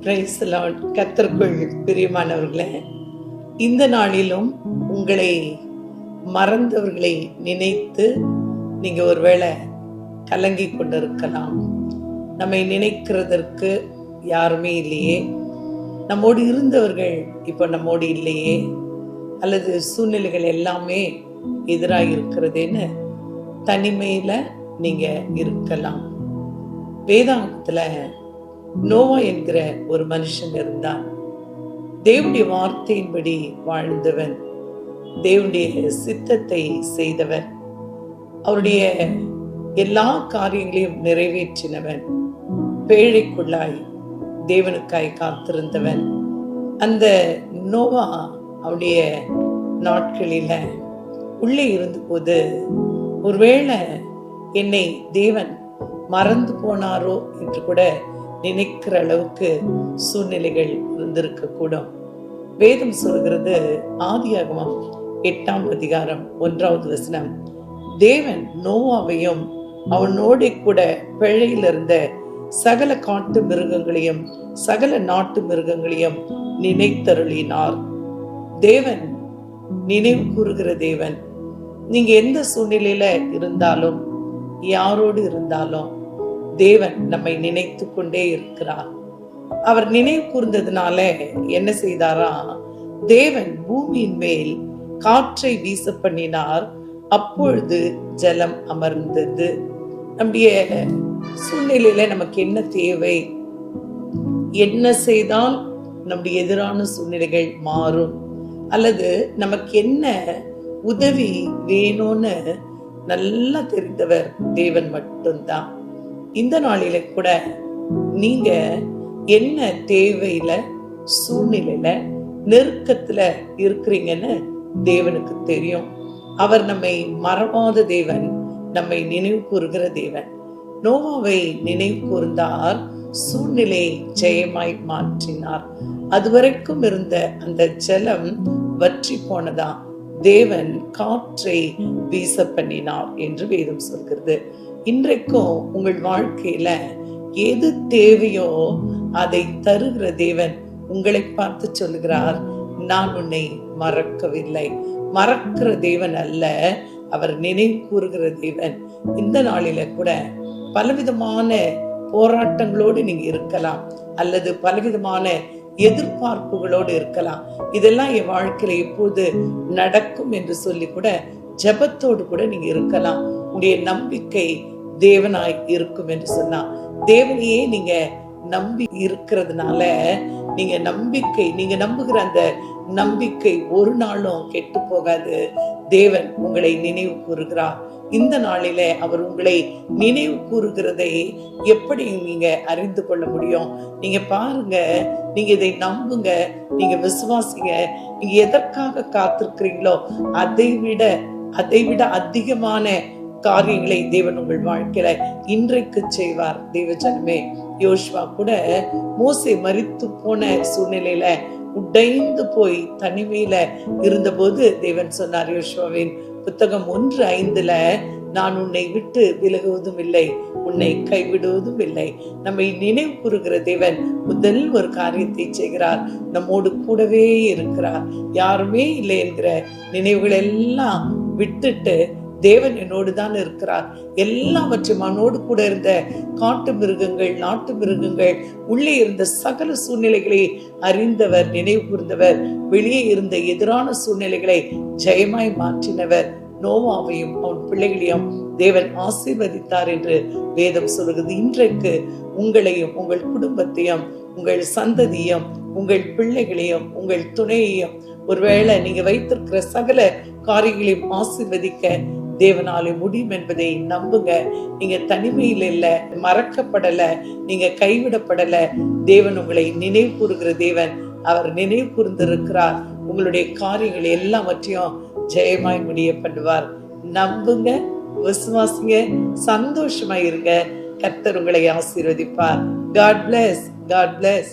Praise the Lord. கர்த்தருக்குள் பிரியமானவர்களே, இந்த நாளிலும் உங்களை மறந்தவர்களை நினைத்து நீங்க ஒருவேளை கலங்கி கொண்டிருக்கலாம். நம்மை நினைக்கிறதற்கு யாருமே இல்லையே, நம்மோடு இருந்தவர்கள் இப்போ நம்மோடு இல்லையே, அல்லது சூழ்நிலைகள் எல்லாமே எதிராக இருக்கிறதுன்னு தனிமையில நீங்க இருக்கலாம். வேதாகத்துல நோவா என்கிற ஒரு மனுஷன் இருந்தான். தேவனுடைய வார்த்தையின்படி வாழ்ந்தவன், தேவனுடைய சித்தத்தை செய்தவன், அவருடைய எல்லா காரியங்களையும் நிறைவேற்றினவன், பேழைக்குள்ளாய் தேவனுக்காய் காத்திருந்தவன். அந்த நோவா அவருடைய நாட்களில உள்ளே இருந்தபோது ஒருவேளை என்னை தேவன் மறந்து போனாரோ என்று கூட நினைக்கிற அளவுக்கு சூழ்நிலைகள் இருந்திருக்க கூடும். வேதம் சொல்கிறது, ஆதியாகமம் 8ஆம் அதிகாரம் 1வது வசனம், தேவன் நோவாவையும் அவனோட கூட பிழையில் இருந்த சகல காட்டு மிருகங்களையும் சகல நாட்டு மிருகங்களையும் நினைத்தருளினார். தேவன் நினைவு கூறுகிற தேவன். நீங்க எந்த சூழ்நிலையில இருந்தாலும், யாரோடு இருந்தாலும், தேவன் நம்மை நினைத்து கொண்டே இருக்கிறார். அவர் நினைவு கூர்ந்ததுனால என்ன செய்தாரா, தேவன் பூமியின் மேல் காற்றை வீச பண்ணினார். அப்பொழுது ஜலம் அமர்ந்தது. நம்முடைய சூழ்நிலையில நமக்கு என்ன தேவை, என்ன செய்தால் நம்முடைய எதிரான சூழ்நிலைகள் மாறும், அல்லது நமக்கு என்ன உதவி வேணும்னு நல்லா தெரிந்தவர் தேவன் மட்டும்தான். இந்த நாளில கூட நீங்க என்ன தேவையில, சூழ்நிலையில, நெருக்கத்துல இருக்கிறீங்கன்னு தேவனுக்கு தெரியும். அவர் நம்மை மறவாத தேவன், நம்மை நினைவு கூறுகிற தேவன். நோவாவை நினைவு கூர்ந்தார், சூழ்நிலை ஜெயமாய் மாற்றினார். அதுவரைக்கும் இருந்த அந்த ஜலம் வற்றி போனதா, தேவன் காற்றை வீச பண்ணினார் என்று வேதம் சொல்கிறது. இன்றைக்கும் உங்கள் வாழ்க்கையில எது தேவையோ அதை தருகிற தேவன் உங்களை பார்த்து சொல்லுகிறார், நான் உன்னை மறக்கவில்லை. மறக்கிற தேவன் அல்ல, அவர் நினைவு கூறுகிற தேவன். இந்த நாளில கூட பலவிதமான போராட்டங்களோடு நீங்க இருக்கலாம், அல்லது பலவிதமான எதிர்பார்ப்புகளோடு இருக்கலாம். இதெல்லாம் என் வாழ்க்கையில எப்போது நடக்கும் என்று சொல்லி கூட ஜெபத்தோடு கூட நீங்க இருக்கலாம். உங்களுடைய நம்பிக்கை தேவனாய் இருக்கும் என்று சொன்னா, தேவனையே நீங்க நம்பி இருக்கிறதுனால நீங்க நம்புகிற அந்த நம்பிக்கை ஒரு நாளும் கெட்டு போகாது. தேவன் உங்களை நினைவு கூறுகிறார். இந்த நாளிலே அவர் உங்களை நினைவு கூறுகிறதை எப்படி நீங்க அறிந்து கொள்ள முடியும்? நீங்க பாருங்க, நீங்க இதை நம்புங்க, நீங்க விசுவாசிங்க. நீங்க எதற்காக காத்திருக்கிறீங்களோ அதை விட அதிகமான காரியங்களை தேவன் உங்கள் வாழ்க்கையில இன்றைக்கு செய்வார். தேவஜனமே, யோசுவா கூட மோசே மரித்து போன சூழ்நிலையில உடைந்து போய் தனிமையில இருந்தபோது தேவன் சொன்னார், யோசுவாவின் புத்தகம் 1:5, நான் உன்னை விட்டு விலகுவதும் இல்லை, உன்னை கைவிடுவதும் இல்லை. நம்மை நினைவு கூறுகிற தேவன் முதல் ஒரு காரியத்தை செய்கிறார், நம்மோடு கூடவே இருக்கிறார். யாருமே இல்லை என்கிற நினைவுகள் எல்லாம் விட்டுட்டு தேவன் என்னோடு தான் இருக்கிறார். எல்லாவற்றையும் அவனோடு கூட இருந்த காட்டு மிருகங்கள், நாட்டு மிருகங்கள், உள்ளே இருந்த சகல சூழ்நிலைகளை அறிந்தவர், நினைவு கூர்ந்தவர், வெளியே இருந்த எதிரான சூழ்நிலைகளை ஜெயமாய் மாற்றினவர். நோவாவையும் அவன் பிள்ளைகளையும் தேவன் ஆசீர்வதித்தார் என்று வேதம் சொல்கிறது. இன்றைக்கு உங்களையும் உங்கள் குடும்பத்தையும் உங்கள் சந்ததியும் உங்கள் பிள்ளைகளையும் உங்கள் துணையையும் ஒருவேளை நீங்க வைத்திருக்கிற சகல காரியங்களையும் ஆசீர்வதிக்க தேவனாலே முடியும் என்பதை நம்புங்க. நீங்க தனிமையில் இல்ல, மறக்கப்படல, நீங்க கைவிடப்படல. தேவன் உங்களை நினைவு கூறுகிற தேவன். அவர் நினைவு கூர்ந்திருக்கிறார். உங்களுடைய காரியங்கள் எல்லாவற்றையும் ஜெயமாய் முடிய பண்ணுவார். நம்புங்க, விசுவாசிங்க, சந்தோஷமா இருங்க. கர்த்தர் உங்களை ஆசீர்வதிப்பார். God bless. God bless.